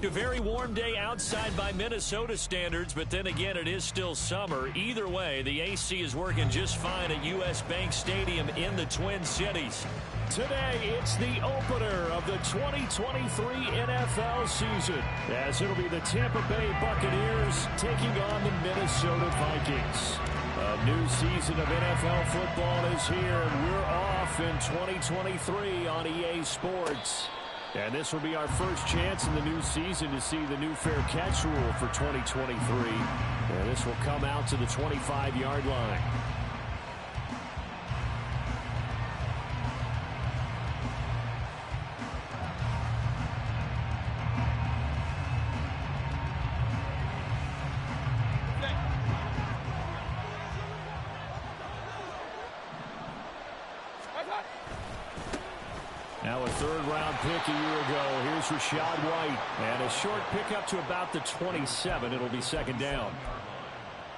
A very warm day outside by Minnesota standards, but then again, it is still summer. Either way, the AC is working just fine at U.S. Bank Stadium in the Twin Cities. Today, it's the opener of the 2023 NFL season, as it'll be the Tampa Bay Buccaneers taking on the Minnesota Vikings. A new season of NFL football is here, and we're off in 2023 on EA Sports. And this will be our first chance in the new season to see the new fair catch rule for 2023. And this will come out to the 25-yard line. Now a third-round pick a year ago. Here's Rachaad White. And a short pickup to about the 27. It'll be second down.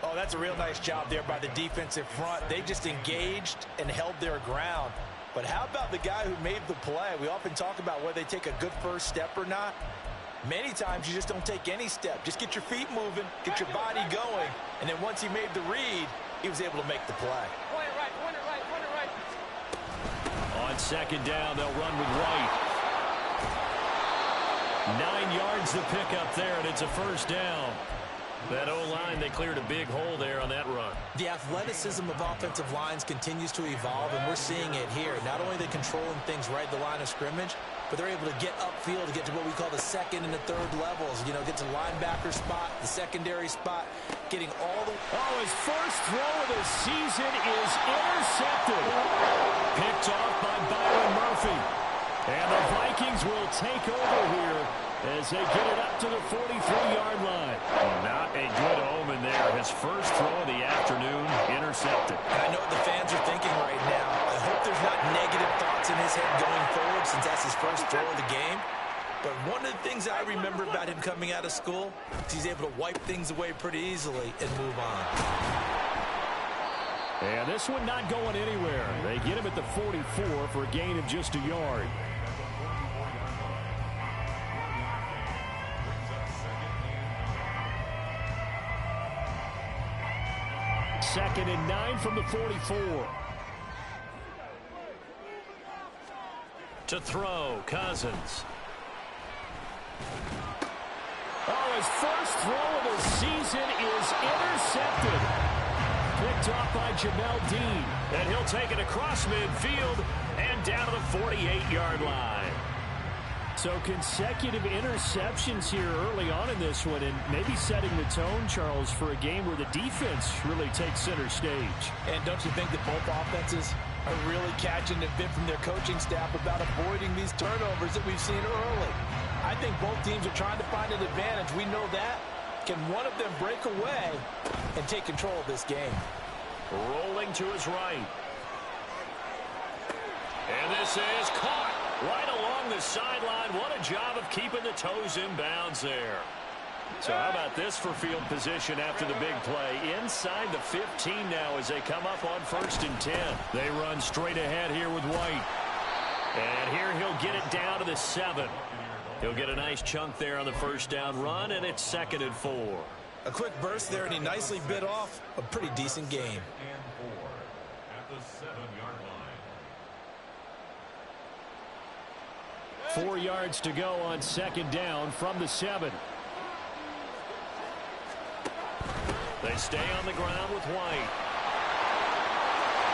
Oh, that's a real nice job there by the defensive front. They just engaged and held their ground. But how about the guy who made the play? We often talk about whether they take a good first step or not. Many times you just don't take any step. Just get your feet moving, get your body going. And then once he made the read, he was able to make the play. Point it right, point it right, point it right. On second down, they'll run with White. 9 yards the pickup there, and it's a first down. That O-line, they cleared a big hole there on that run. The athleticism of offensive lines continues to evolve, and we're seeing it here. Not only are they controlling things right at the line of scrimmage, but they're able to get upfield to get to what we call the second and the third levels. You know, get to the linebacker spot, the secondary spot, getting all the... Oh, his first throw of the season is intercepted. Picked off by Byron Murphy. And the Vikings will take over here as they get it up to the 43-yard line. Not a good omen there. His first throw of the afternoon intercepted. I know what the fans are thinking right now. I hope there's not negative thoughts in his head going forward since that's his first throw of the game. But one of the things I remember about him coming out of school is he's able to wipe things away pretty easily and move on. And this one not going anywhere. They get him at the 44 for a gain of just a yard. Second and 9 from the 44. To throw, Cousins. Oh, his first throw of the season is intercepted. Picked off by Jamel Dean. And he'll take it across midfield and down to the 48-yard line. So consecutive interceptions here early on in this one, and maybe setting the tone, Charles, for a game where the defense really takes center stage. And don't you think that both offenses are really catching a bit from their coaching staff about avoiding these turnovers that we've seen early? I think both teams are trying to find an advantage. We know that. Can one of them break away and take control of this game? Rolling to his right. And this is caught right along the sideline. What a job of keeping the toes in bounds there. So how about this for field position after the big play? Inside the 15 now as they come up on 1st and 10. They run straight ahead here with White. And here he'll get it down to the 7. He'll get a nice chunk there on the first down run, and it's 2nd and 4. A quick burst there, and he nicely bit off a pretty decent game. And 4 at the 7-yard line. 4 yards to go on 2nd down from the 7. They stay on the ground with White.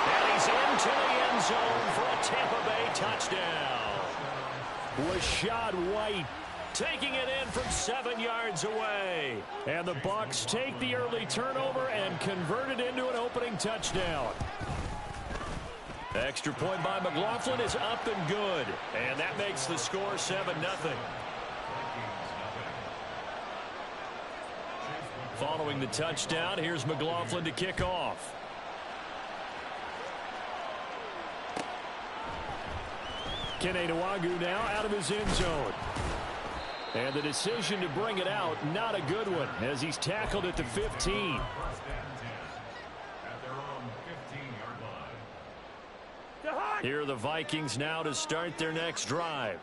And he's into the end zone for a Tampa Bay touchdown. Rachaad White taking it in from 7 yards away. And the Bucs take the early turnover and convert it into an opening touchdown. Extra point by McLaughlin is up and good. And that makes the score 7-0. Following the touchdown, here's McLaughlin to kick off. Kene Nwangwu now out of his end zone. And the decision to bring it out, not a good one, as he's tackled at the 15. At their own 15-yard line. Here are the Vikings now to start their next drive.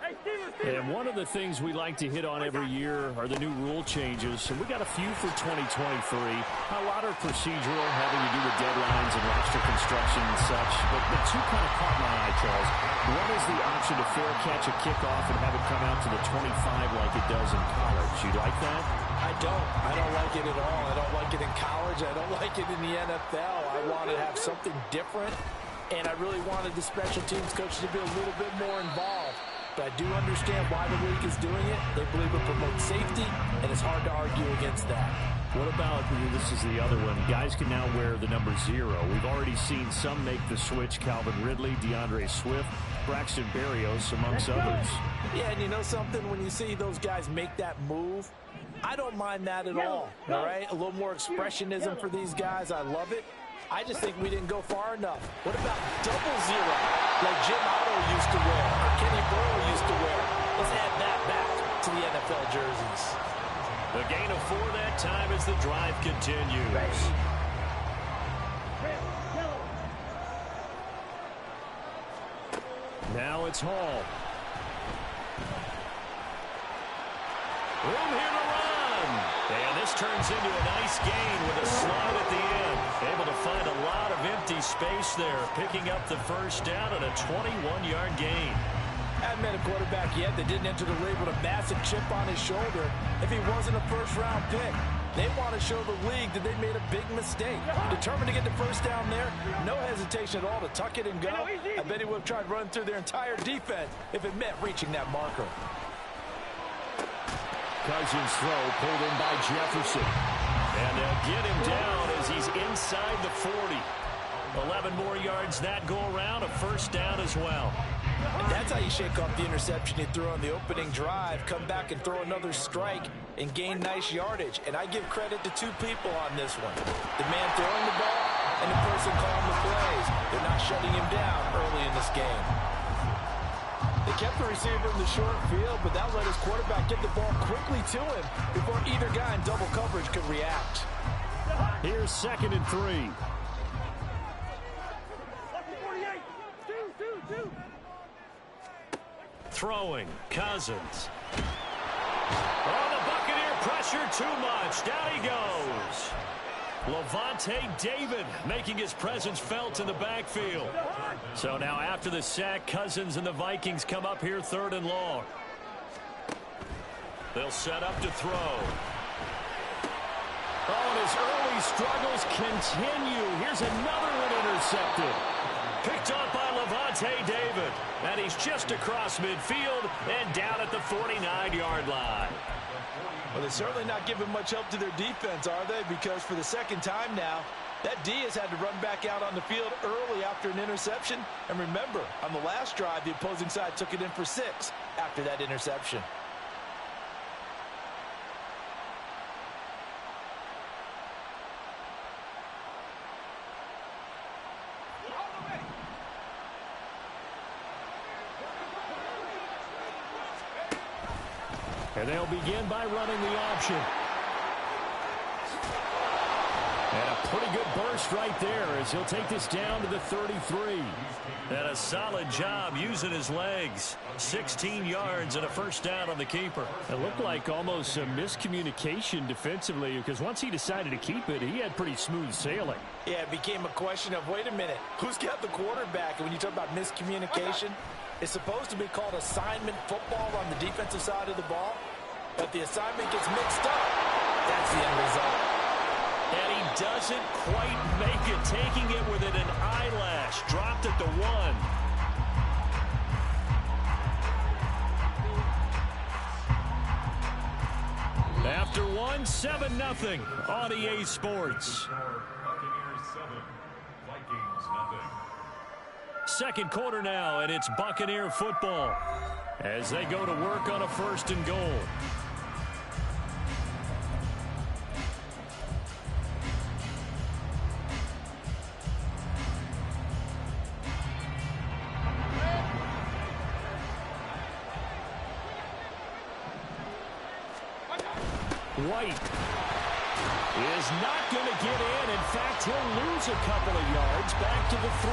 And one of the things we like to hit on every year are the new rule changes. And we got a few for 2023. A lot are procedural, having to do with deadlines and roster construction and such. But the two kind of caught my eye, Charles. One is the option to fair catch a kickoff and have it come out to the 25 like it does in college. You like that? I don't like it at all. I don't like it in college. I don't like it in the NFL. I want to have something different. And I really wanted the special teams coach to be a little bit more involved. But I do understand why the league is doing it. They believe it promotes safety, and it's hard to argue against that. What about, this is the other one, guys can now wear the number 0. We've already seen some make the switch, Calvin Ridley, DeAndre Swift, Braxton Berrios, amongst others. Yeah, and you know something? When you see those guys make that move, I don't mind that at all right? A little more expressionism for these guys. I love it. I just think we didn't go far enough. What about double 0, like Jim Otto used to wear or Kenny Burrow used to wear? Let's add that back to the NFL jerseys. The gain of 4 that time as the drive continues. Now it's Hall. Room here to run. And this turns into a nice gain with a slide at the end. Able to find a lot of empty space there, picking up the first down and a 21-yard gain. I haven't met a quarterback yet that didn't enter the league with a massive chip on his shoulder if he wasn't a first-round pick. They want to show the league that they made a big mistake. Determined to get the first down there, no hesitation at all to tuck it and go. I bet he would have tried running through their entire defense if it meant reaching that marker. Cousins throw pulled in by Jefferson. And they'll get him down as he's inside the 40. 11 more yards that go around, a first down as well. And that's how you shake off the interception you threw on the opening drive, come back and throw another strike and gain nice yardage. And I give credit to 2 people on this one. The man throwing the ball and the person calling the plays. They're not shutting him down early in this game. They kept the receiver in the short field, but that let his quarterback get the ball quickly to him before either guy in double coverage could react. Here's 2nd and 3. Throwing, Cousins. Oh, the Buccaneer pressure too much. Down he goes. Levante David making his presence felt in the backfield. So now after the sack, Cousins and the Vikings come up here 3rd and long. They'll set up to throw. Oh, and his early struggles continue. Here's another one intercepted. Picked up by Levante David. And he's just across midfield and down at the 49-yard line. Well, they're certainly not giving much help to their defense, are they? Because for the second time now, that D has had to run back out on the field early after an interception. And remember, on the last drive, the opposing side took it in for 6 after that interception. And they'll begin by running the option. And a pretty good burst right there as he'll take this down to the 33. And a solid job using his legs. 16 yards and a first down on the keeper. It looked like almost a miscommunication defensively because once he decided to keep it, he had pretty smooth sailing. Yeah, it became a question of, wait a minute, who's got the quarterback? And when you talk about miscommunication, it's supposed to be called assignment football on the defensive side of the ball. But the assignment gets mixed up. That's the end result. And he doesn't quite make it, taking it within an eyelash. Dropped at the 1. After 1, 7-0 on EA Sports. Buccaneers 7, Vikings 0. 2nd quarter now, and it's Buccaneer football as they go to work on a 1st and goal. White is not going to get in. In fact, he'll lose a couple of yards back to the 3.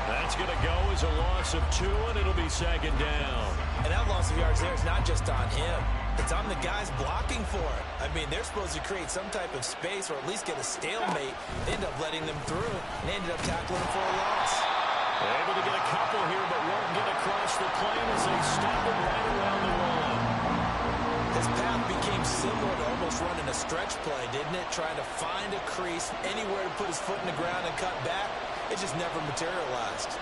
That's going to go as a loss of 2, and it'll be second down. And that loss of yards there is not just on him. It's on the guys blocking for it. I mean, they're supposed to create some type of space or at least get a stalemate. They end up letting them through, and they ended up tackling him for a loss. They're able to get a couple here, but won't get across the plane as they stop it right around the 1. His path became similar to almost running a stretch play, didn't it? Trying to find a crease, anywhere to put his foot in the ground and cut back. It just never materialized.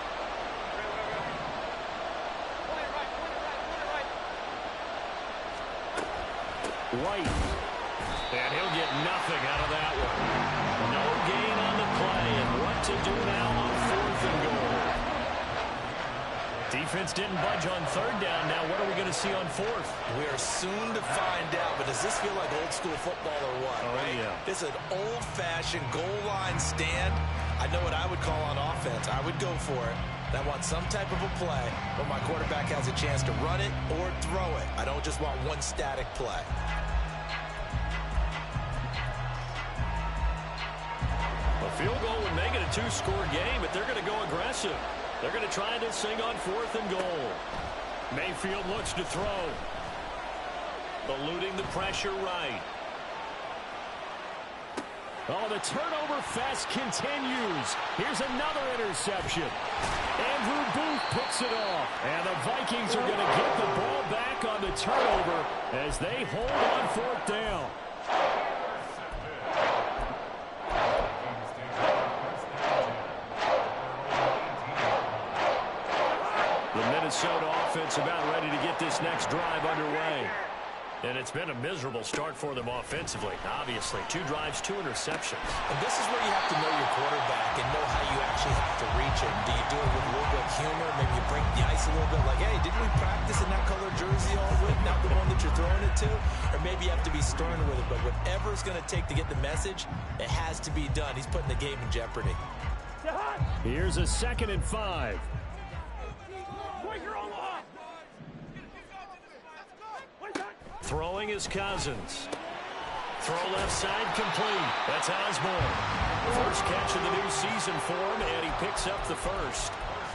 White. And he'll get nothing out of that one. No gain on the play, and what to do now on 4th and goal. Defense didn't budge on 3rd down. Now what are we going to see on 4th? We are soon to find out, but does this feel like old school football or what? Oh, right? Yeah. This is an old-fashioned goal line stand. I know what I would call on offense. I would go for it. And I want some type of a play where my quarterback has a chance to run it or throw it. I don't just want one static play. A field goal would make it a 2-score game, but they're going to go aggressive. They're going to try this thing on 4th and goal. Mayfield looks to throw. Eluding the pressure right. Oh, the turnover fest continues. Here's another interception. Andrew Booth picks it off. And the Vikings are going to get the ball back on the turnover as they hold on 4th down. The Minnesota offense about ready to get this next drive underway. And it's been a miserable start for them offensively. Obviously, 2 drives, 2 interceptions. And this is where you have to know your quarterback and know how you actually have to reach him. Do you do it with a little bit of humor? Maybe you break the ice a little bit like, hey, didn't we practice in that color jersey all week? Not the one that you're throwing it to? Or maybe you have to be stern with it. But whatever it's going to take to get the message, it has to be done. He's putting the game in jeopardy. Here's a 2nd and 5. Throwing is Cousins. Throw left side complete. That's Osborne. First catch of the new season for him, and he picks up the first.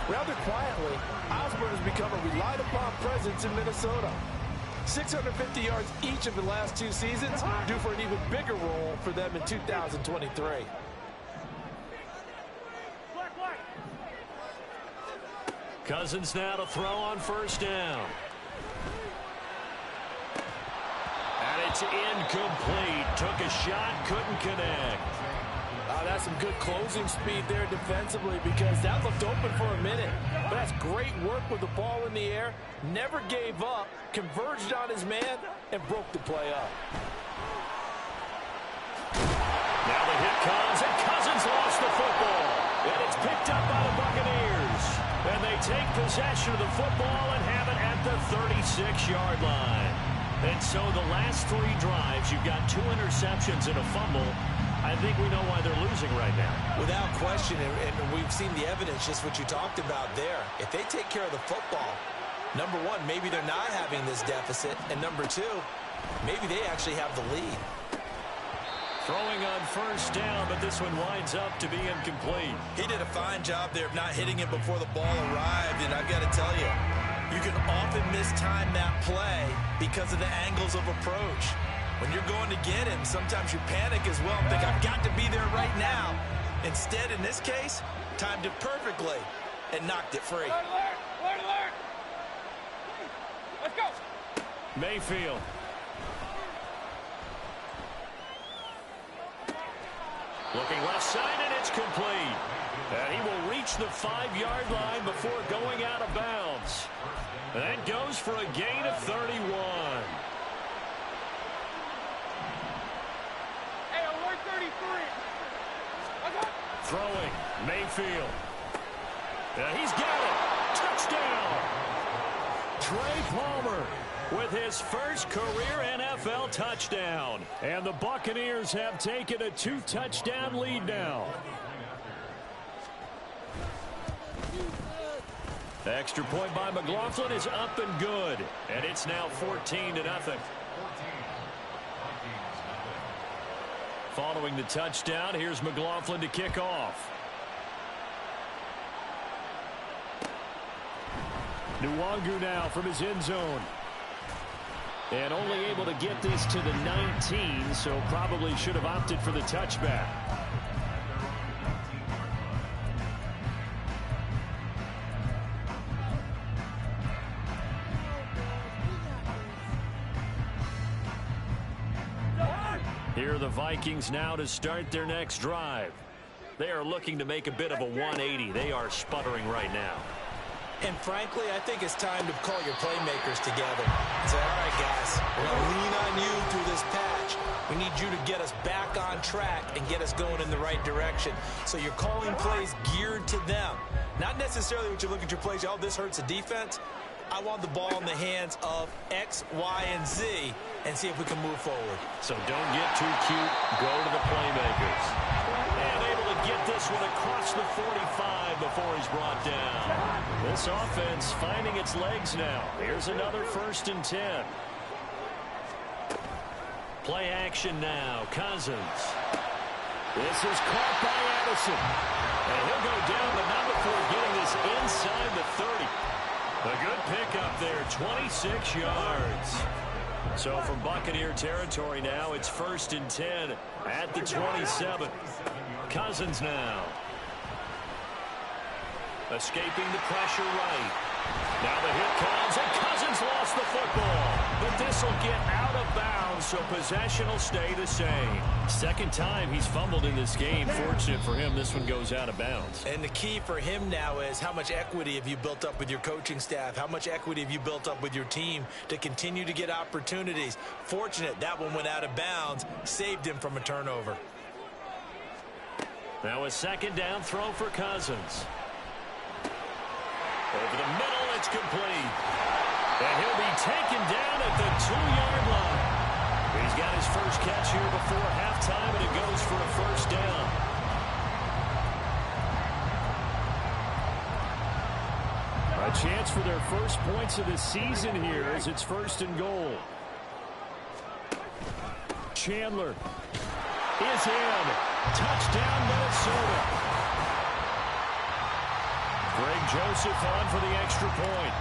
Rather quietly, Osborne has become a relied-upon presence in Minnesota. 650 yards each of the last 2 seasons, due for an even bigger role for them in 2023. Cousins now to throw on 1st down. And it's incomplete. Took a shot, couldn't connect. That's some good closing speed there defensively because that looked open for a minute. But that's great work with the ball in the air. Never gave up, converged on his man, and broke the play up. Now the hit comes, and Cousins lost the football. And it's picked up by the Buccaneers. And they take possession of the football and have it at the 36-yard line. And so the last 3 drives, you've got 2 interceptions and a fumble. I think we know why they're losing right now. Without question, and we've seen the evidence, just what you talked about there. If they take care of the football, number 1, maybe they're not having this deficit. And number 2, maybe they actually have the lead. Throwing on 1st down, but this one winds up to be incomplete. He did a fine job there of not hitting it before the ball arrived, and I've got to tell you, you can often mistime that play because of the angles of approach. When you're going to get him, sometimes you panic as well and think, I've got to be there right now. Instead, in this case, timed it perfectly and knocked it free. Alert! Let's go! Mayfield. Looking left side, and it's complete. And he will reach the 5-yard line before going out of bounds. That goes for a gain of 31. Hey, alert 33. Throwing, Mayfield. He's got it. Touchdown. Trey Palmer with his first career NFL touchdown. And the Buccaneers have taken a 2-touchdown lead now. Extra point by McLaughlin is up and good. And it's now 14-0. Following the touchdown, here's McLaughlin to kick off. Nwangu now from his end zone. And only able to get this to the 19, so probably should have opted for the touchback. Here are the Vikings now to start their next drive. They are looking to make a bit of a 180. They are sputtering right now. And frankly, I think it's time to call your playmakers together. Say, all right, guys, we're going to lean on you through this patch. We need you to get us back on track and get us going in the right direction. So you're calling plays geared to them. Not necessarily what you look at your plays, oh, this hurts the defense. I want the ball in the hands of X, Y, and Z and see if we can move forward. So don't get too cute. Go to the playmakers. And able to get this one across the 45 before he's brought down. This offense finding its legs now. Here's another 1st and 10. Play action now. Cousins. This is caught by Addison. And he'll go down, but not before getting this inside the 30. A good pickup there, 26 yards. So from Buccaneer territory now, it's 1st and 10 at the 27. Cousins now. Escaping the pressure right. Now the hit comes, and Cousins lost the football. But this will get out of bounds, so possession will stay the same. Second time he's fumbled in this game. Fortunate for him, this one goes out of bounds. And the key for him now is how much equity have you built up with your coaching staff? How much equity have you built up with your team to continue to get opportunities? Fortunate that one went out of bounds, saved him from a turnover. Now a 2nd down throw for Cousins. Over the middle, it's complete. And he'll be taken down at the 2-yard line. He's got his first catch here before halftime, and it goes for a 1st down. A chance for their first points of the season here as it's 1st and goal. Chandler is in. Touchdown, Minnesota. Greg Joseph on for the extra point.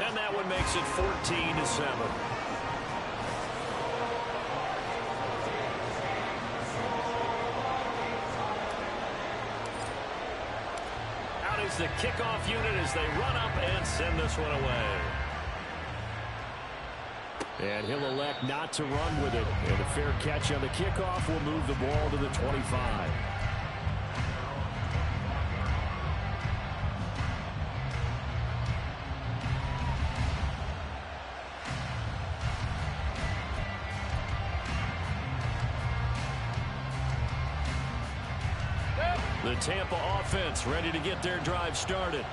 And that one makes it 14-7. Out is the kickoff unit as they run up and send this one away. And he'll elect not to run with it. And a fair catch on the kickoff will move the ball to the 25. The Tampa offense ready to get their drive started.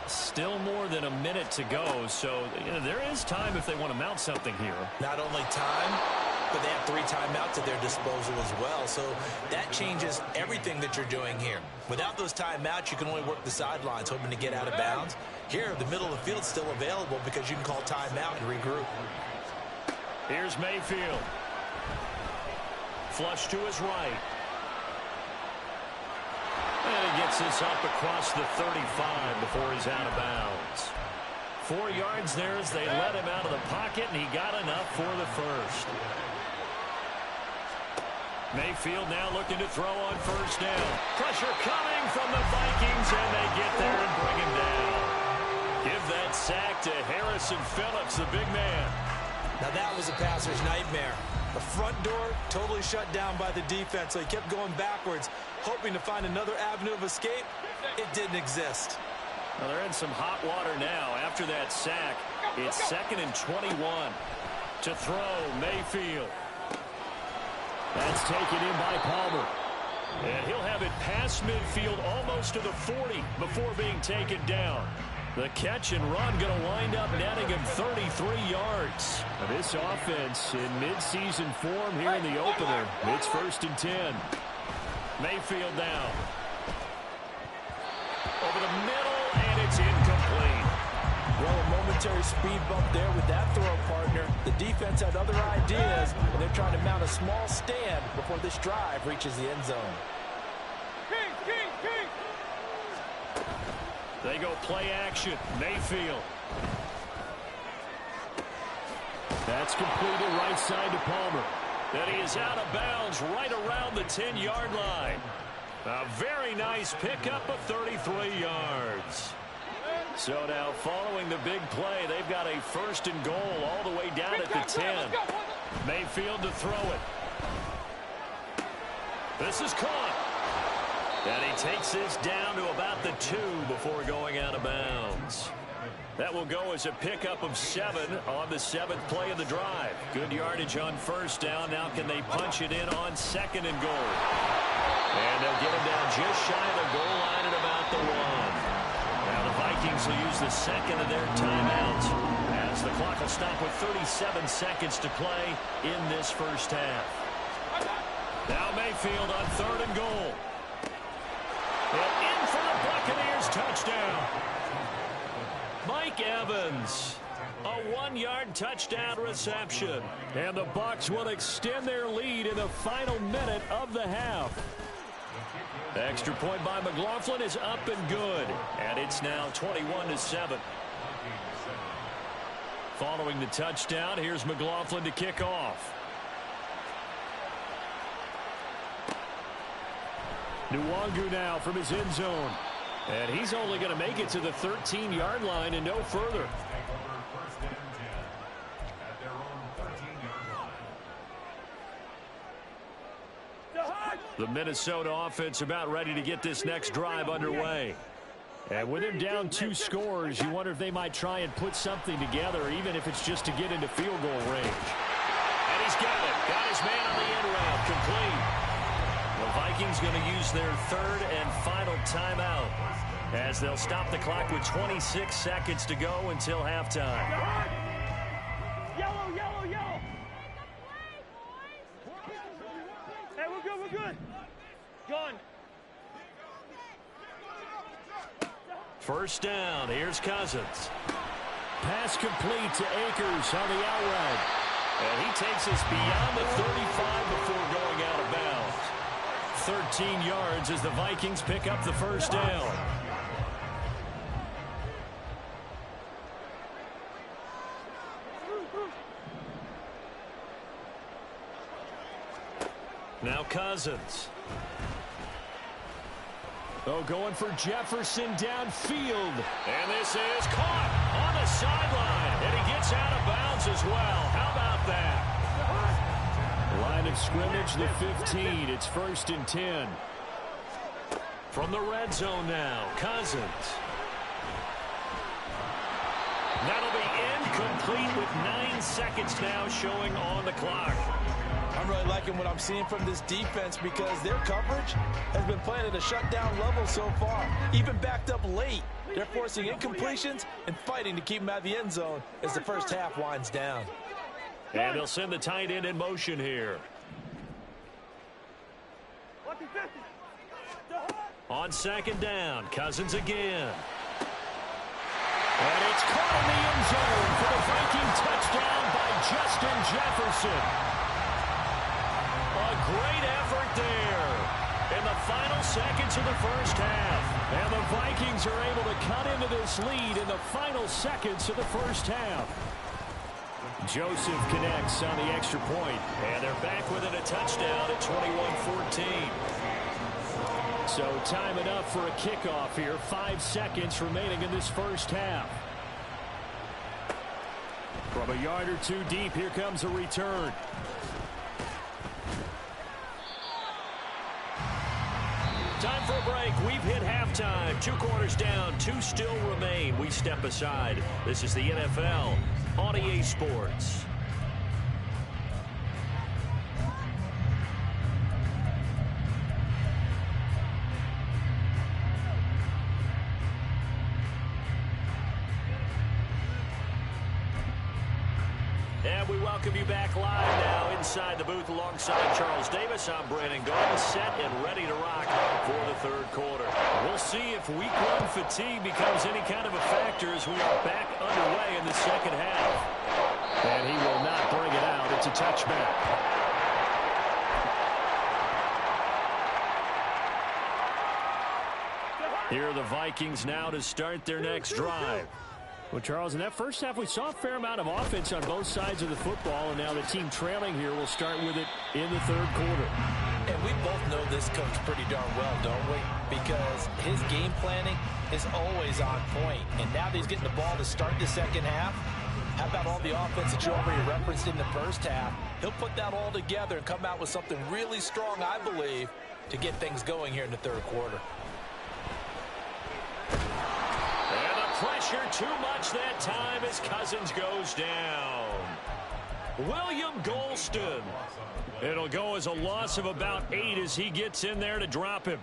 Still more than a minute to go, so there is time if they want to mount something here. Not only time, but they have 3 timeouts at their disposal as well, so that changes everything that you're doing here. Without those timeouts, you can only work the sidelines, hoping to get out of bounds. Here, the middle of the field is still available because you can call timeout and regroup. Here's Mayfield. Flush to his right. And he gets this up across the 35 before he's out of bounds. 4 yards there as they let him out of the pocket, and he got enough for the first. Mayfield now looking to throw on 1st down. Pressure coming from the Vikings, and they get there and bring him down. Give that sack to Harrison Phillips, the big man. Now that was a passer's nightmare. The front door totally shut down by the defense, so he kept going backwards, hoping to find another avenue of escape. It didn't exist. Well, they're in some hot water now. After that sack, it's 2nd and 21. To throw, Mayfield. That's taken in by Palmer. And he'll have it past midfield almost to the 40 before being taken down. The catch and run going to wind up netting him 33 yards. Now this offense in midseason form here in the opener. It's 1st and 10. Mayfield down. Over the middle, and it's incomplete. Well, a momentary speed bump there with that throw partner. The defense had other ideas, and they're trying to mount a small stand before this drive reaches the end zone. King, king, king. They go play action. Mayfield. That's completed right side to Palmer. And he is out of bounds right around the 10-yard line. A very nice pickup of 33 yards. So now following the big play, they've got a 1st and goal all the way down at the 10. Mayfield to throw it. This is caught. And he takes this down to about the 2 before going out of bounds. That will go as a pickup of 7 on the 7th play of the drive. Good yardage on 1st down. Now can they punch it in on 2nd and goal? And they'll get him down just shy of the goal line at about the 1. Now the Vikings will use the 2nd of their timeouts as the clock will stop with 37 seconds to play in this first half. Now Mayfield on 3rd and goal. And in for the Buccaneers touchdown. Mike Evans, a 1-yard touchdown reception. And the Bucs will extend their lead in the final minute of the half. The extra point by McLaughlin is up and good. And it's now 21-7. Following the touchdown, here's McLaughlin to kick off. Nwangu now from his end zone. And he's only going to make it to the 13-yard line and no further. The Minnesota offense about ready to get this next drive underway. And with him down 2 scores, you wonder if they might try and put something together, even if it's just to get into field goal range. And he's got it. Got his man on the end route. Complete. The Vikings going to use their 3rd and final timeout as they'll stop the clock with 26 seconds to go until halftime. Yellow, yellow, yellow. Hey, we're good, we're good. Gone. 1st down. Here's Cousins. Pass complete to Akers on the out route. And he takes us beyond the 35 before going out of bounds. 13 yards as the Vikings pick up the 1st down. Now Cousins. Oh, going for Jefferson downfield. And this is caught on the sideline. And he gets out of bounds as well. How about that? Line of scrimmage, the 15. It's 1st and 10. From the red zone now, Cousins. That'll be incomplete with 9 seconds now showing on the clock. I'm really liking what I'm seeing from this defense because their coverage has been playing at a shutdown level so far. Even backed up late, they're forcing incompletions and fighting to keep them out of the end zone as the first half winds down. And they'll send the tight end in motion here. On 2nd down, Cousins again. And it's caught in the end zone for the Viking touchdown by Justin Jefferson. A great effort there in the final seconds of the first half. And the Vikings are able to cut into this lead in the final seconds of the first half. Joseph connects on the extra point. And they're back within a touchdown at 21-14. So time enough for a kickoff here. 5 seconds remaining in this first half. From a yard or 2 deep, here comes a return. Time for a break. We've hit halftime. 2 quarters down. 2 still remain. We step aside. This is the NFL on EA Sports. And we welcome you back live now inside the booth alongside Charles Davis. I'm Brandon Gordon, set and ready to rock for the 3rd quarter. We'll see if week 1 fatigue becomes any kind of a factor as we are back underway in the 2nd half. And he will not bring it out. It's a touchback. Here are the Vikings now to start their next drive. Well, Charles, in that first half, we saw a fair amount of offense on both sides of the football, and now the team trailing here will start with it in the third quarter. And we both know this coach pretty darn well, don't we? Because his game planning is always on point. And now that he's getting the ball to start the second half, how about all the offense that you already referenced in the first half? He'll put that all together and come out with something really strong, I believe, to get things going here in the third quarter. And the pressure too much that time as Cousins goes down. William Golston. It'll go as a loss of about 8 as he gets in there to drop him.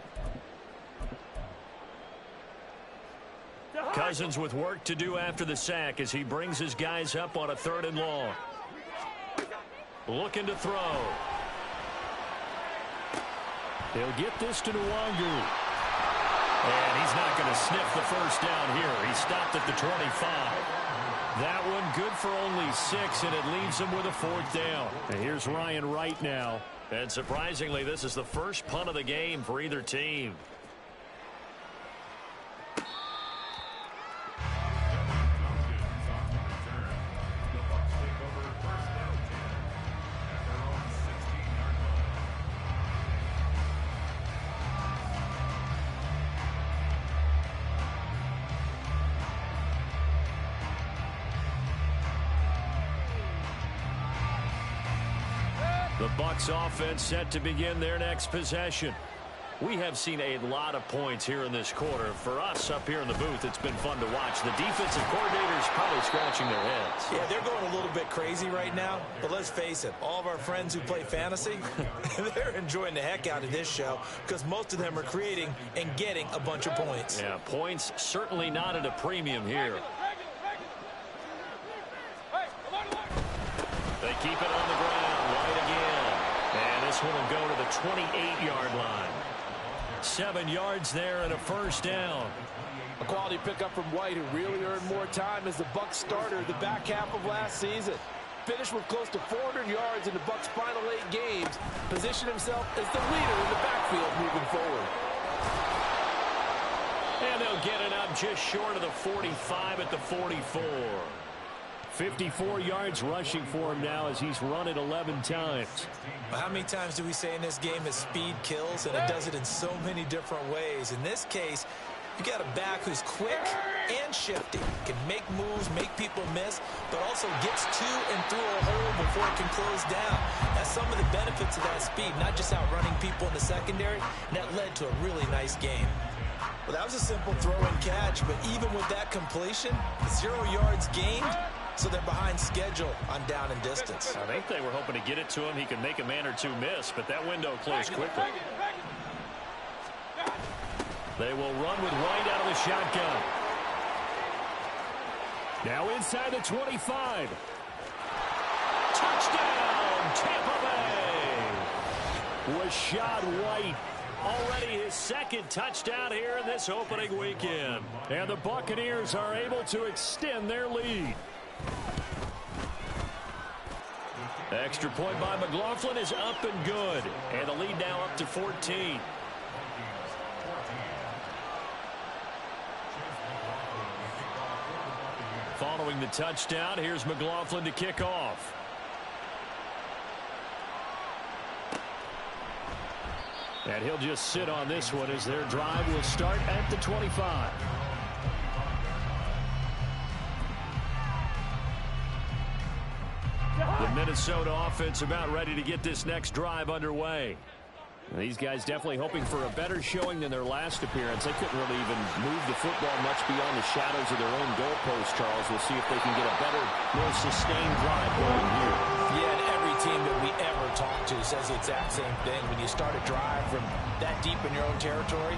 Cousins with work to do after the sack as he brings his guys up on a 3rd and long. Looking to throw. They'll get this to Nwangu. And he's not going to sniff the first down here. He stopped at the 25. That one good for only 6, and it leaves him with a 4th down. And here's Ryan Wright now. And surprisingly, this is the first punt of the game for either team. The Bucs offense set to begin their next possession. We have seen a lot of points here in this quarter. For us up here in the booth, it's been fun to watch. The defensive coordinators probably scratching their heads. Yeah, they're going a little bit crazy right now. But let's face it, all of our friends who play fantasy, they're enjoying the heck out of this show because most of them are creating and getting a bunch of points. Yeah, points certainly not at a premium here. They keep it on the ground. White again. And this one will go to the 28-yard line. 7 yards there and a first down. A quality pickup from White, who really earned more time as the Bucs starter the back half of last season. Finished with close to 400 yards in the Bucs' final 8 games. Positioned himself as the leader in the backfield moving forward. And they'll get it up just short of the 45 at the 44. 54 yards rushing for him now as he's run it 11 times. Well, how many times do we say in this game that speed kills, and it does it in so many different ways? In this case, you got a back who's quick and shifty, can make moves, make people miss, but also gets to and through a hole before it can close down. That's some of the benefits of that speed, not just outrunning people in the secondary, and that led to a really nice game. Well, that was a simple throw and catch, but even with that completion, 0 yards gained, so they're behind schedule on down and distance. I think they were hoping to get it to him. He could make a man or two miss, but that window closed quickly. They will run with White out of the shotgun. Now inside the 25. Touchdown, Tampa Bay! Rashad White. Already his 2nd touchdown here in this opening weekend. And the Buccaneers are able to extend their lead. Extra point by McLaughlin is up and good. And the lead now up to 14. Following the touchdown, here's McLaughlin to kick off. And he'll just sit on this one as their drive will start at the 25. The Minnesota offense about ready to get this next drive underway. These guys definitely hoping for a better showing than their last appearance. They couldn't really even move the football much beyond the shadows of their own goalpost, Charles. We'll see if they can get a better, more sustained drive going here. Yeah, and every team that we ever talk to says the exact same thing. When you start a drive from that deep in your own territory,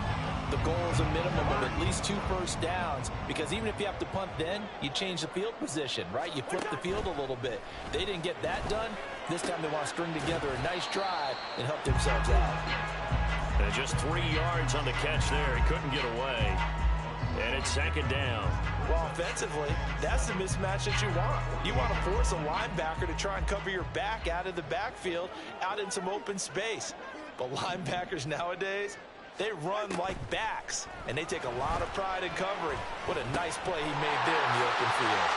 the goal is a minimum of at least 2 first downs, because even if you have to punt then, you change the field position, right? You flip the field a little bit. They didn't get that done. This time they want to string together a nice drive and help themselves out. And just 3 yards on the catch there. He couldn't get away. And it's 2nd down. Well, offensively, that's the mismatch that you want. You want to force a linebacker to try and cover your back out of the backfield, out in some open space. But linebackers nowadays, They run like backs, and they take a lot of pride in covering. What a nice play he made there in the open field.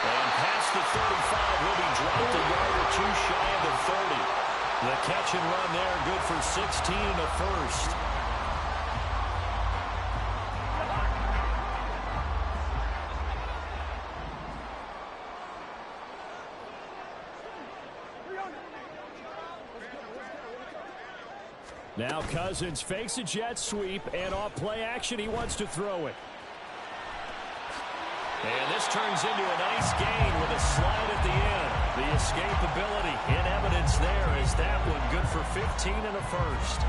And past the 35, will be dropped a yard or two shy of the 30. The catch and run there, good for 16 and a first. Now Cousins fakes a jet sweep, and off play action, he wants to throw it. And this turns into a nice gain with a slide at the end. The escapability in evidence there as that one good for 15 and a first.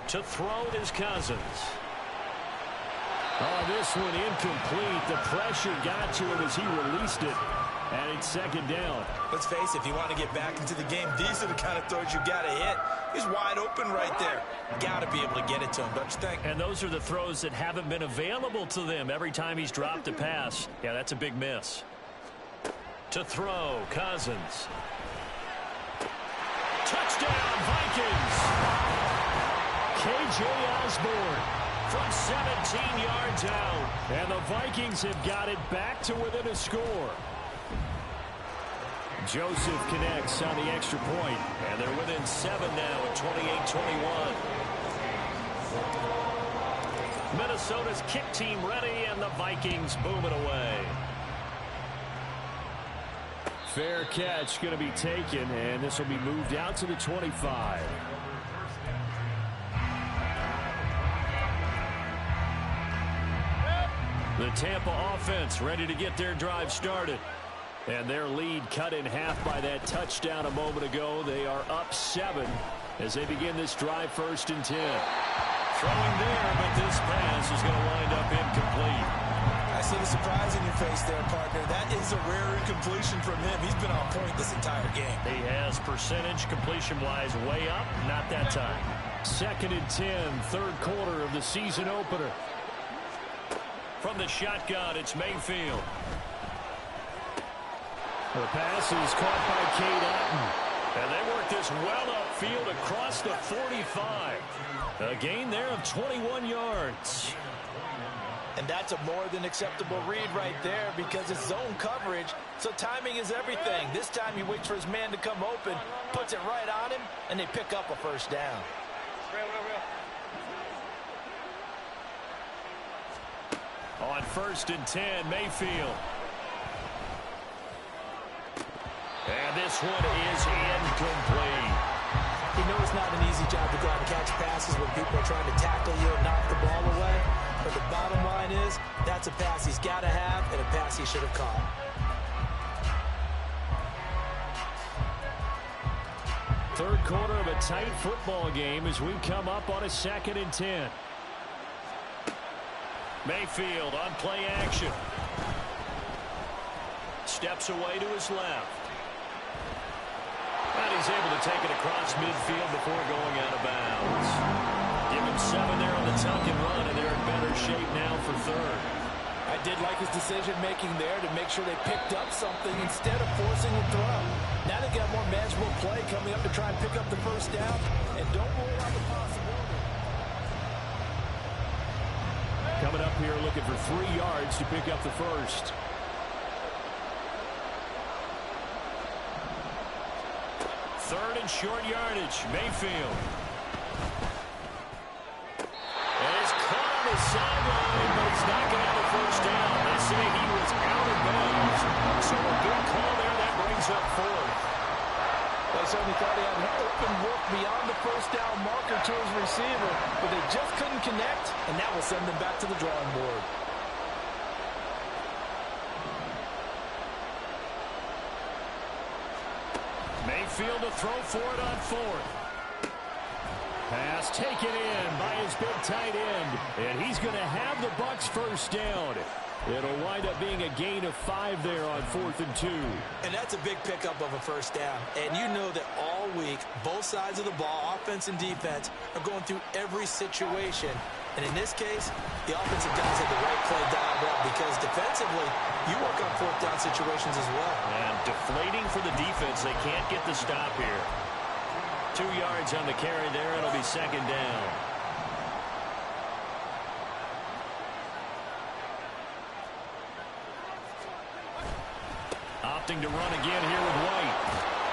To throw is Cousins. Oh, this one incomplete. The pressure got to him as he released it. And it's second down. Let's face it, if you want to get back into the game, these are the kind of throws you got to hit. He's wide open right there. Got to be able to get it to him, don't you think? And those are the throws that haven't been available to them every time he's dropped a pass. Yeah, that's a big miss. To throw, Cousins. Touchdown, Vikings! K.J. Osborne from 17 yards out. And the Vikings have got it back to within a score. Joseph connects on the extra point. And they're within 7 now at 28-21. Minnesota's kick team ready, and the Vikings boom it away. Fair catch going to be taken, and this will be moved out to the 25. The Tampa offense ready to get their drive started. And their lead cut in half by that touchdown a moment ago. They are up 7 as they begin this drive, 1st and 10. Throwing there, but this pass is going to wind up incomplete. I see the surprise in your face there, partner. That is a rare incompletion from him. He's been on point this entire game. He has percentage completion-wise way up, not that time. 2nd and 10, 3rd quarter of the season opener. From the shotgun, it's Mayfield. The pass is caught by Cade Otton. And they work this well upfield across the 45. A gain there of 21 yards. And that's a more than acceptable read right there because it's zone coverage, so timing is everything. This time he waits for his man to come open, puts it right on him, and they pick up a 1st down. On 1st and 10, Mayfield. And this one is incomplete. You know it's not an easy job to go out and catch passes when people are trying to tackle you and knock the ball away. But the bottom line is, that's a pass he's got to have and a pass he should have caught. Third quarter of a tight football game as we come up on a 2nd and 10. Mayfield on play action. Steps away to his left. And he's able to take it across midfield before going out of bounds. Give him 7 there on the tuck and run, and they're in better shape now for 3rd. I did like his decision-making there to make sure they picked up something instead of forcing a throw. Now they got more manageable play coming up to try and pick up the 1st down, and don't rule out the possibility. Coming up here looking for 3 yards to pick up the 1st. Third and short yardage, Mayfield. And it's caught on the sideline, but he's not going to have a 1st down. They say he was out of bounds. So a good call there, that brings up 4th. They certainly thought he had an open look beyond the 1st down marker to his receiver, but they just couldn't connect, and that will send them back to the drawing board. Mayfield to throw for it on 4th. Pass taken in by his big tight end, and he's going to have the Bucs 1st down. It'll wind up being a gain of 5 there on 4th and 2. And that's a big pickup of a first down. And you know that all week, both sides of the ball, offense and defense, are going through every situation. And in this case, the offensive guys had the right play dialed up because defensively, you work on 4th down situations as well. And deflating for the defense. They can't get the stop here. 2 yards on the carry there. It'll be 2nd down. Opting to run again here with White.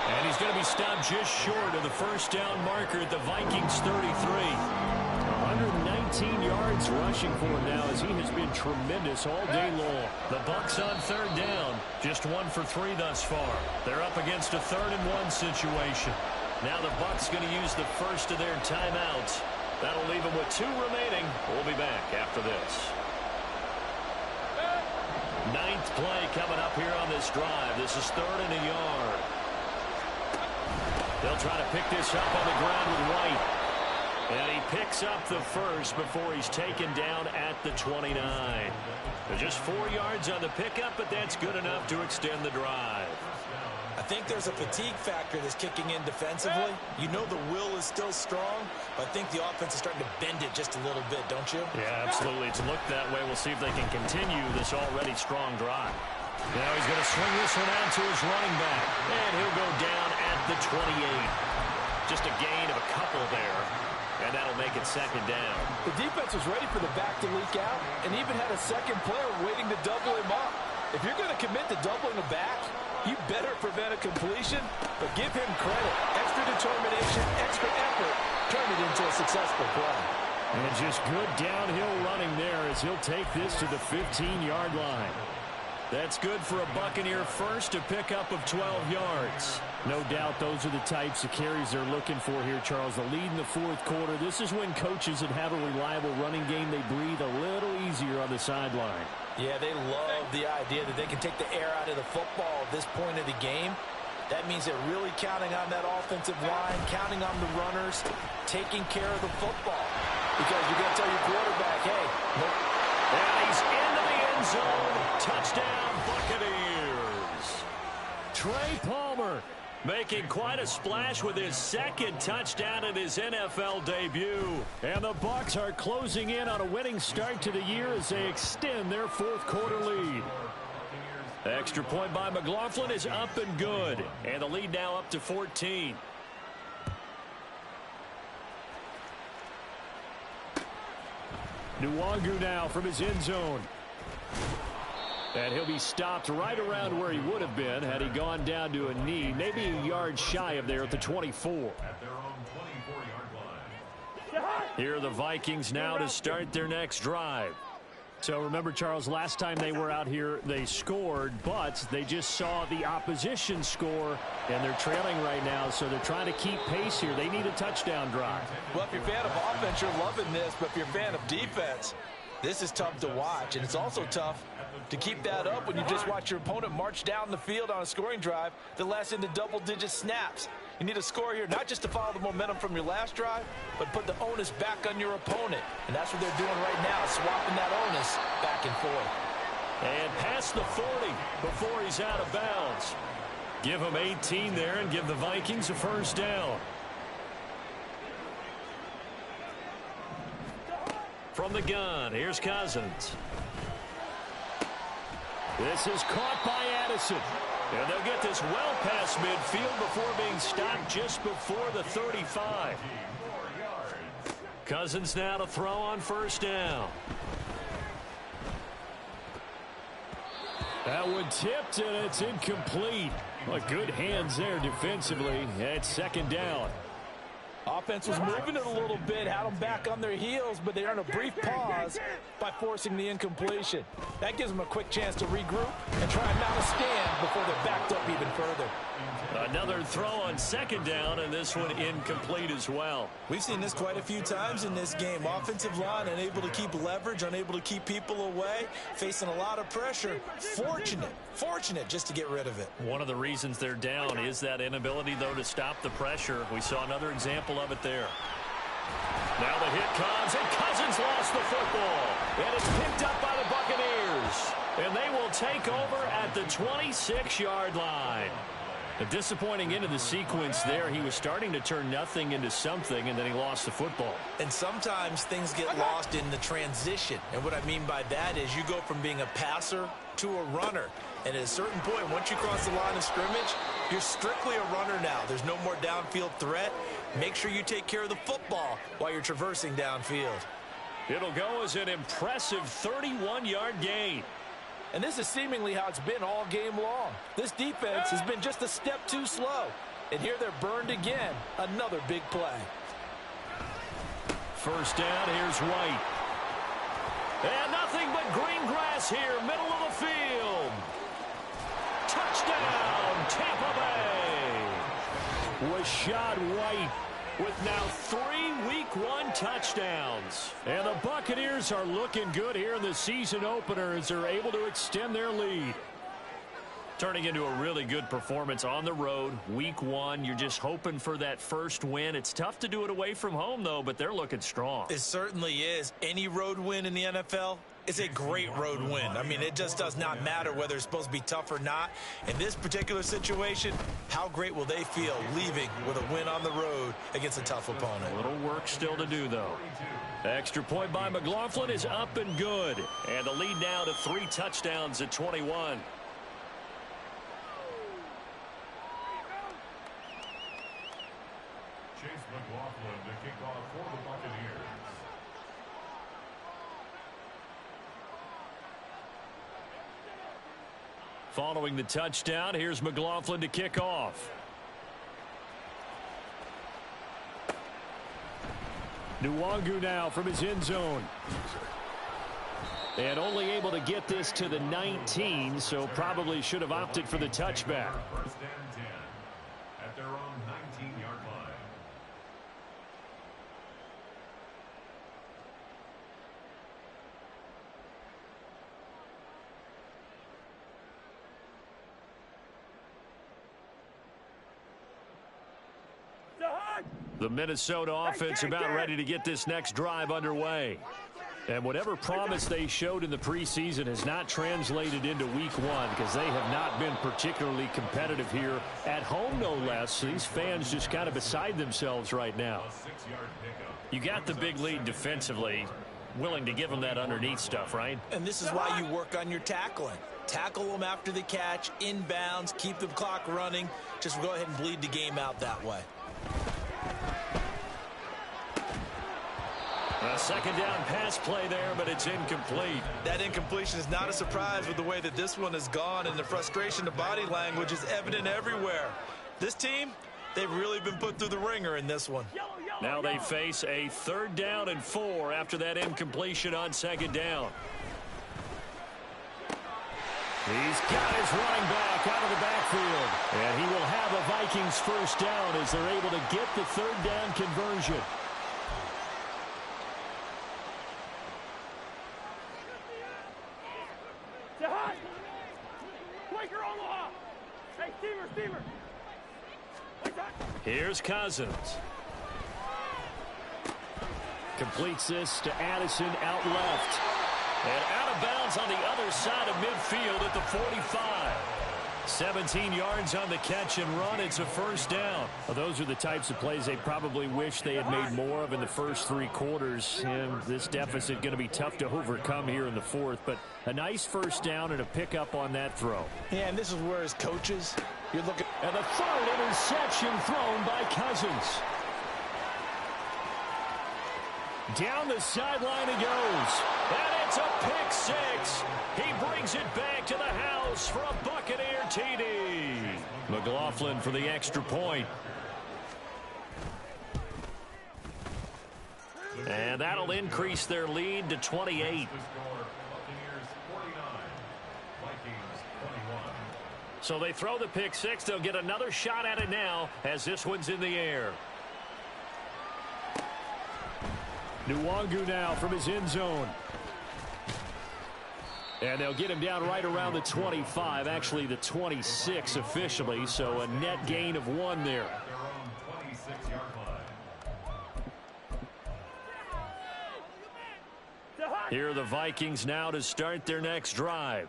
And he's going to be stopped just short of the first down marker at the Vikings 33. 119 yards rushing for him now as he has been tremendous all day long. The Bucs on 3rd down. Just 1 for 3 thus far. They're up against a 3rd and 1 situation. Now the Bucs going to use the first of their timeouts. That'll leave them with 2 remaining. We'll be back after this. 9th play coming up here on this drive. This is 3rd and a yard. They'll try to pick this up on the ground with White. And he picks up the first before he's taken down at the 29. Just 4 yards on the pickup, but that's good enough to extend the drive. I think there's a fatigue factor that's kicking in defensively. You know the will is still strong, but I think the offense is starting to bend it just a little bit, don't you? Yeah, absolutely. It's looked that way. We'll see if they can continue this already strong drive. Now he's going to swing this one out to his running back. And he'll go down at the 28. Just a gain of a couple there. And that'll make it 2nd down. The defense was ready for the back to leak out and even had a second player waiting to double him up. If you're going to commit to doubling a back, you better prevent a completion, but give him credit. Extra determination, extra effort, turn it into a successful play. And just good downhill running there as he'll take this to the 15-yard line. That's good for a Buccaneer first, a pickup of 12 yards. No doubt those are the types of carries they're looking for here, Charles. The lead in the 4th quarter. This is when coaches that have a reliable running game, they breathe a little easier on the sideline. Yeah, they love the idea that they can take the air out of the football at this point of the game. That means they're really counting on that offensive line, counting on the runners, taking care of the football. Because you're going to tell your quarterback, hey, look. And he's into the end zone. Touchdown, Buccaneers. Trey Palmer making quite a splash with his 2nd touchdown in his NFL debut. And the Bucs are closing in on a winning start to the year as they extend their 4th quarter lead. Extra point by McLaughlin is up and good. And the lead now up to 14. Nwangu now from his end zone. And he'll be stopped right around where he would have been had he gone down to a knee, maybe a yard shy of there at the 24. At their own 24-yard line. Here are the Vikings now to start their next drive. So remember, Charles, last time they were out here, they scored, but they just saw the opposition score, and they're trailing right now, so they're trying to keep pace here. They need a touchdown drive. Well, if you're a fan of offense, you're loving this, but if you're a fan of defense, this is tough to watch, and it's also tough to keep that up when you just watch your opponent march down the field on a scoring drive that lasts into double-digit snaps. You need a score here, not just to follow the momentum from your last drive, but put the onus back on your opponent. And that's what they're doing right now, swapping that onus back and forth. And past the 40 before he's out of bounds. Give him 18 there and give the Vikings a first down. From the gun, here's Cousins. This is caught by Addison. And they'll get this well past midfield before being stopped just before the 35. Cousins now to throw on first down. That one tipped, and it's incomplete. Well, good hands there defensively. It's 2nd down. Offense was moving it a little bit, had them back on their heels, but they earned a brief pause by forcing the incompletion. That gives them a quick chance to regroup and try and mount a stand before they're backed up even further. Another throw on 2nd down, and this one incomplete as well. We've seen this quite a few times in this game. Offensive line unable to keep leverage, unable to keep people away, facing a lot of pressure. Fortunate just to get rid of it. One of the reasons they're down is that inability, though, to stop the pressure. We saw another example of it there. Now they hit comes, and Cousins lost the football. And it's picked up by the Buccaneers. And they will take over at the 26-yard line. A disappointing end of the sequence there. He was starting to turn nothing into something, and then he lost the football. And sometimes things get lost in the transition. And what I mean by that is you go from being a passer to a runner. And at a certain point, once you cross the line of scrimmage, you're strictly a runner now. There's no more downfield threat. Make sure you take care of the football while you're traversing downfield. It'll go as an impressive 31-yard gain. And this is seemingly how it's been all game long. This defense has been just a step too slow. And here they're burned again. Another big play. First down, here's White. And nothing but green grass here, middle of the field. Touchdown, Tampa Bay. Rashad White with now 3 Week 1 touchdowns. And the Buccaneers are looking good here in the season opener as they're able to extend their lead. Turning into a really good performance on the road. Week 1, you're just hoping for that first win. It's tough to do it away from home, though, but they're looking strong. It certainly is. Any road win in the NFL is a great road win. I mean, it just does not matter whether it's supposed to be tough or not. In this particular situation, how great will they feel leaving with a win on the road against a tough opponent? A little work still to do, though. Extra point by McLaughlin is up and good. And the lead now to 3 touchdowns at 21. Chase McLaughlin to kick off for the Buccaneers. Following the touchdown, here's McLaughlin to kick off. Nwangu now from his end zone. And only able to get this to the 19, so probably should have opted for the touchback. First and 10 at their own 19-yard line. The Minnesota offense about ready to get this next drive underway. And whatever promise they showed in the preseason has not translated into week 1 because they have not been particularly competitive here at home, no less. These fans just kind of beside themselves right now. You got the big lead defensively, willing to give them that underneath stuff, right? And this is why you work on your tackling. Tackle them after the catch, inbounds, keep the clock running. Just go ahead and bleed the game out that way. A second down pass play there, but it's incomplete. That incompletion is not a surprise with the way that this one has gone, and the frustration, the body language is evident everywhere. This team, they've really been put through the ringer in this one. Now they face a 3rd down and 4 after that incompletion on 2nd down. He's got his running back out of the backfield. And he will have a Vikings first down as they're able to get the 3rd down conversion. Here's Cousins. Completes this to Addison out left. And out of bounds on the other side of midfield at the 45. 17 yards on the catch and run. It's a first down. Well, those are the types of plays they probably wish they had made more of in the first 3 quarters. And this deficit going to be tough to overcome here in the 4th. But a nice first down and a pickup on that throw. Yeah, and this is where as coaches, you're looking. And the 3rd interception thrown by Cousins. Down the sideline it goes. And it's a pick 6. He brings it back to the house for a Buccaneer TD. McLaughlin for the extra point. And that'll increase their lead to 28. So they throw the pick 6. They'll get another shot at it now as this one's in the air. Nwangu now from his end zone. And they'll get him down right around the 25, actually the 26 officially, so a net gain of 1 there. Here are the Vikings now to start their next drive.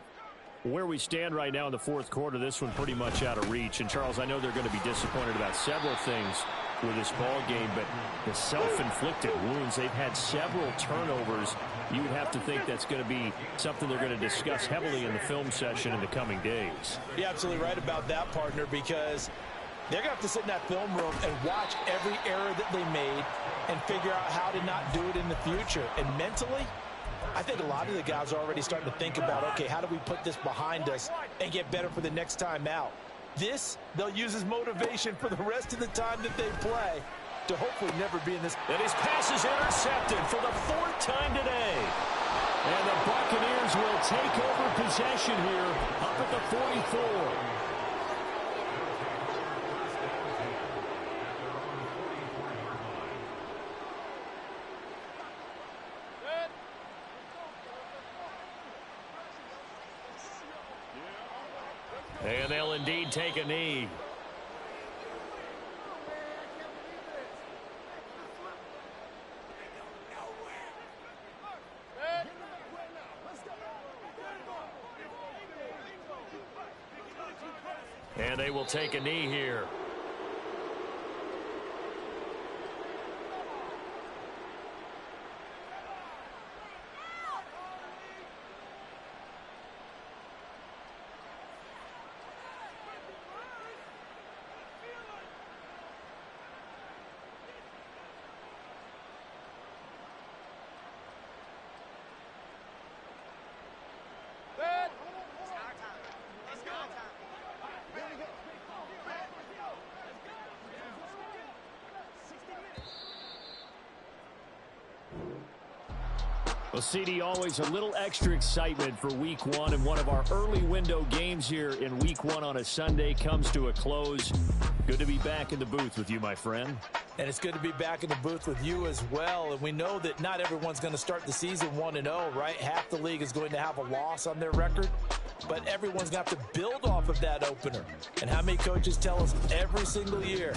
Where we stand right now in the fourth quarter, this one pretty much out of reach. And, Charles, I know they're going to be disappointed about several things with this ball game, but the self-inflicted wounds, they've had several turnovers. You would have to think that's going to be something they're going to discuss heavily in the film session in the coming days. You're absolutely right about that, partner, because they're going to have to sit in that film room and watch every error that they made and figure out how to not do it in the future. And mentally, I think a lot of the guys are already starting to think about, okay, how do we put this behind us and get better for the next time out? This, they'll use as motivation for the rest of the time that they play to hopefully never be in this. And his pass is intercepted for the fourth time today. And the Buccaneers will take over possession here up at the 44. And they'll indeed take a knee. And they will take a knee here. Well, CD, always a little extra excitement for Week 1, and one of our early window games here in Week 1 on a Sunday comes to a close. Good to be back in the booth with you, my friend. And it's good to be back in the booth with you as well. And we know that not everyone's going to start the season 1-0, right? Half the league is going to have a loss on their record. But everyone's going to have to build off of that opener. And how many coaches tell us every single year,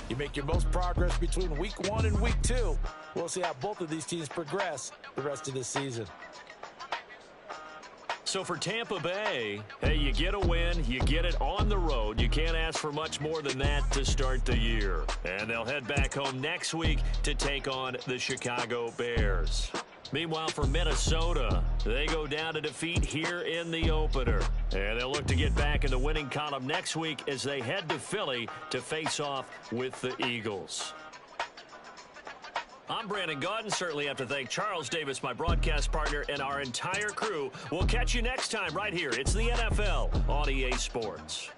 you make your most progress between Week 1 and Week 2. We'll see how both of these teams progress the rest of this season. So for Tampa Bay, hey, you get a win, you get it on the road. You can't ask for much more than that to start the year. And they'll head back home next week to take on the Chicago Bears. Meanwhile, for Minnesota, they go down to defeat here in the opener. And they'll look to get back in the winning column next week as they head to Philly to face off with the Eagles. I'm Brandon Gaudin. Certainly have to thank Charles Davis, my broadcast partner, and our entire crew. We'll catch you next time right here. It's the NFL on EA Sports.